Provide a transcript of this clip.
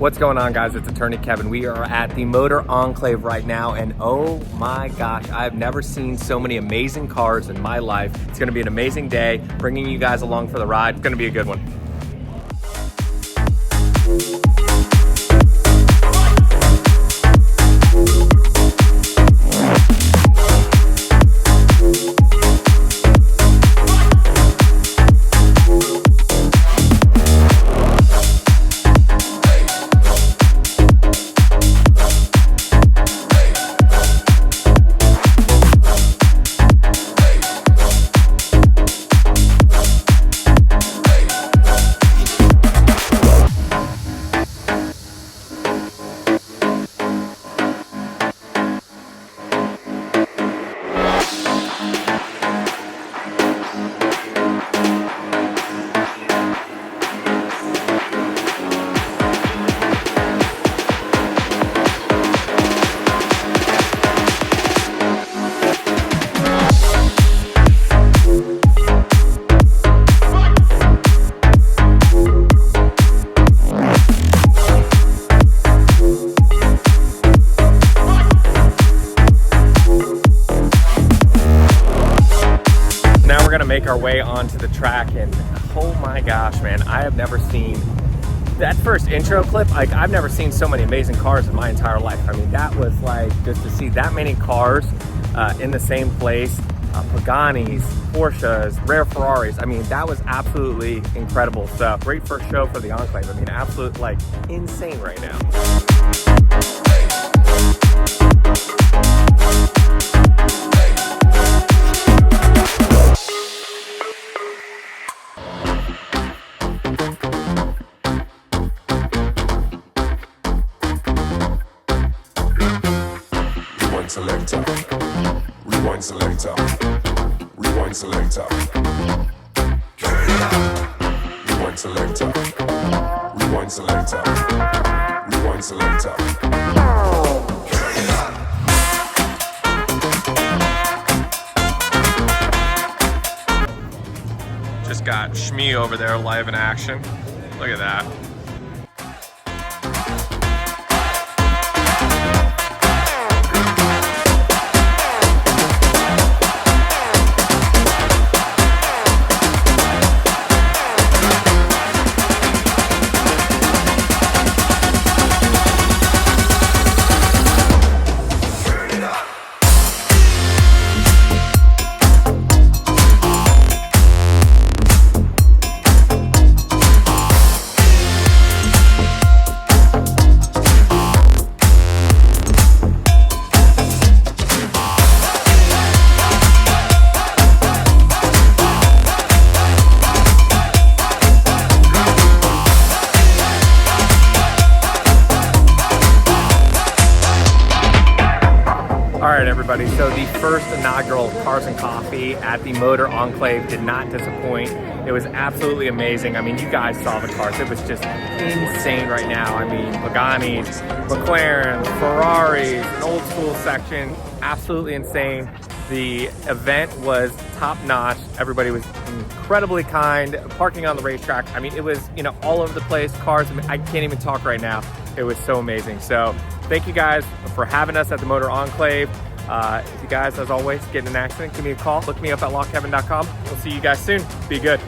What's going on, guys? It's Attorney Kevin. We are at the Motor Enclave right now, and oh my gosh, I've never seen so many amazing cars in my life. It's gonna be an amazing day, bringing you guys along for the ride. It's gonna be a good one. Make our way onto the track, and oh my gosh, man, I have never seen that first intro clip. Like, I've never seen so many amazing cars in my entire life. I mean, that was like, just to see that many cars in the same place, Paganis, Porsches, rare Ferraris. I mean, that was absolutely incredible. So great first show for the Enclave. I mean, absolute, like, insane right now. Selector, rewind selector, rewind selector, rewind selector, rewind selector, rewind selector. Just got Shmee over there live in action. Look at that. Alright everybody, so the first inaugural Cars and Coffee at the Motor Enclave did not disappoint. It was absolutely amazing. I mean, you guys saw the cars. It was just insane right now. I mean, Paganis, McLaren, Ferraris, an old school section, absolutely insane. The event was top notch. Everybody was incredibly kind, parking on the racetrack. I mean, it was, you know, all over the place, cars. I mean, I can't even talk right now. It was so amazing. So thank you guys for having us at the Motor Enclave. If you guys, as always, get in an accident, give me a call. Look me up at lawkevin.com. We'll see you guys soon. Be good.